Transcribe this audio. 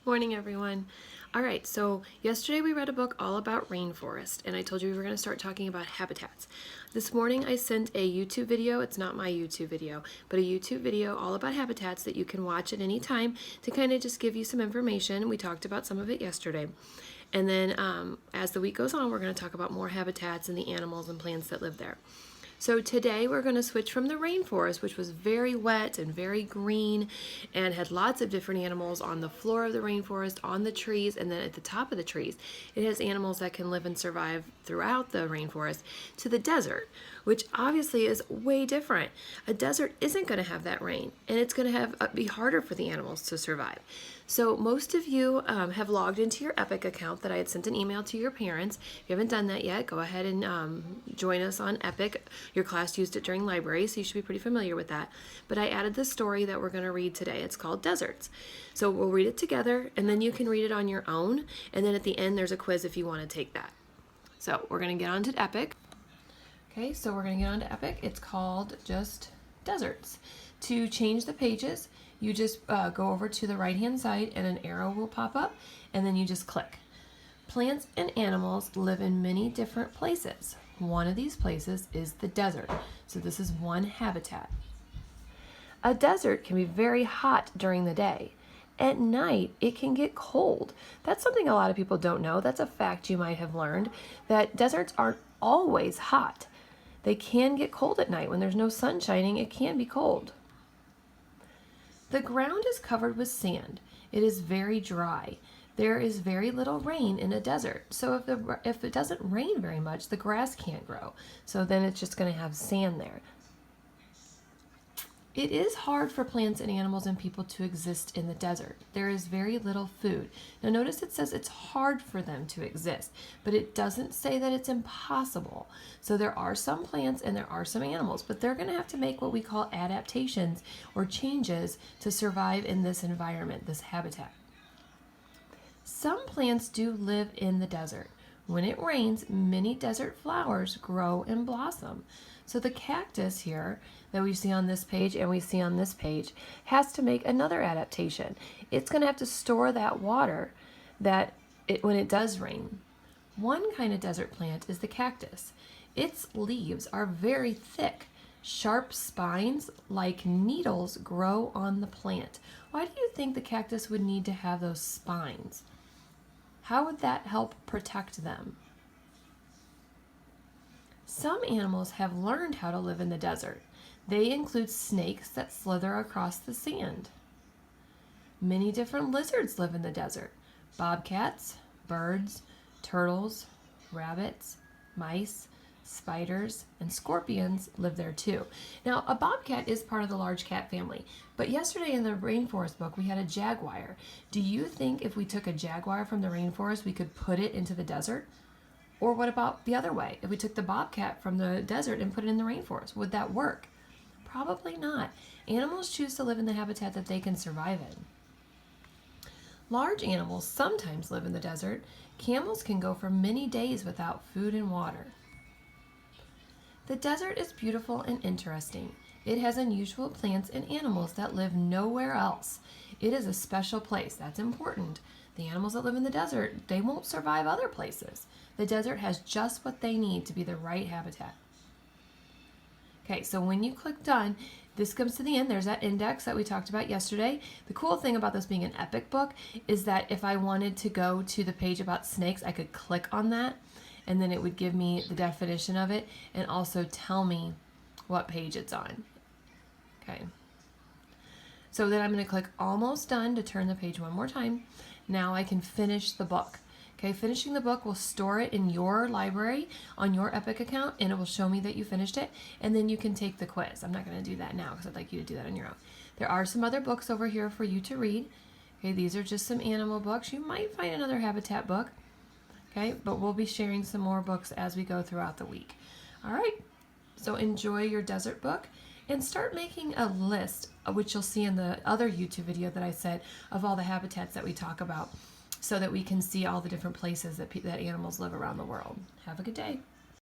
Morning, everyone. All right, so yesterday we read a book all about rainforest, and I told you we were going to start talking about habitats. This morning I sent a YouTube video. It's not my YouTube video, but a YouTube video all about habitats that you can watch at any time to kind of just give you some information. We talked about some of it yesterday. And then as the week goes on, we're going to talk about more habitats and the animals and plants that live there. So today we're going to switch from the rainforest, which was very wet and very green and had lots of different animals on the floor of the rainforest, on the trees, and then at the top of the trees. It has animals that can live and survive throughout the rainforest, to the desert, which obviously is way different. A desert isn't going to have that rain, and it's going to be harder for the animals to survive. So most of you have logged into your Epic account that I had sent an email to your parents. If you haven't done that yet, go ahead and join us on Epic. Your class used it during library, so you should be pretty familiar with that. But I added the story that we're going to read today. It's called Deserts. So we'll read it together, and then you can read it on your own. And then at the end, there's a quiz if you want to take that. So we're going to get on to Epic. Okay, so we're going to get on to Epic. It's called just Deserts. To change the pages, you just go over to the right hand side and an arrow will pop up, and then you just click. Plants and animals live in many different places. One of these places is the desert. So this is one habitat. A desert can be very hot during the day. At night, it can get cold. That's something a lot of people don't know. That's a fact you might have learned, that deserts aren't always hot. They can get cold at night. When there's no sun shining, it can be cold. The ground is covered with sand. It is very dry. There is very little rain in a desert. So if it doesn't rain very much, the grass can't grow. So then it's just going to have sand there. It is hard for plants and animals and people to exist in the desert. There is very little food. Now notice it says it's hard for them to exist, but it doesn't say that it's impossible. So there are some plants and there are some animals, but they're going to have to make what we call adaptations or changes to survive in this environment, this habitat. Some plants do live in the desert. When it rains, many desert flowers grow and blossom. So the cactus here that we see on this page and we see on this page has to make another adaptation. It's going to have to store that water when it does rain. One kind of desert plant is the cactus. Its leaves are very thick. Sharp spines like needles grow on the plant. Why do you think the cactus would need to have those spines? How would that help protect them? Some animals have learned how to live in the desert. They include snakes that slither across the sand. Many different lizards live in the desert. Bobcats, birds, turtles, rabbits, mice, spiders, and scorpions live there too. Now, a bobcat is part of the large cat family, but yesterday in the rainforest book we had a jaguar. Do you think if we took a jaguar from the rainforest we could put it into the desert? Or what about the other way? If we took the bobcat from the desert and put it in the rainforest, would that work? Probably not. Animals choose to live in the habitat that they can survive in. Large animals sometimes live in the desert. Camels can go for many days without food and water. The desert is beautiful and interesting. It has unusual plants and animals that live nowhere else. It is a special place. That's important. The animals that live in the desert, they won't survive other places. The desert has just what they need to be the right habitat. Okay, so when you click done, this comes to the end. There's that index that we talked about yesterday. The cool thing about this being an epic book is that if I wanted to go to the page about snakes, I could click on that, and then it would give me the definition of it and also tell me what page it's on. Okay. So then I'm going to click almost done to turn the page one more time. Now I can finish the book. Okay, finishing the book will store it in your library on your Epic account, and it will show me that you finished it, and then you can take the quiz. I'm not going to do that now because I'd like you to do that on your own. There are some other books over here for you to read. Okay, these are just some animal books. You might find another habitat book. Okay, but we'll be sharing some more books as we go throughout the week. All right, so enjoy your desert book and start making a list, which you'll see in the other YouTube video that I said, of all the habitats that we talk about, so that we can see all the different places that animals live around the world. Have a good day.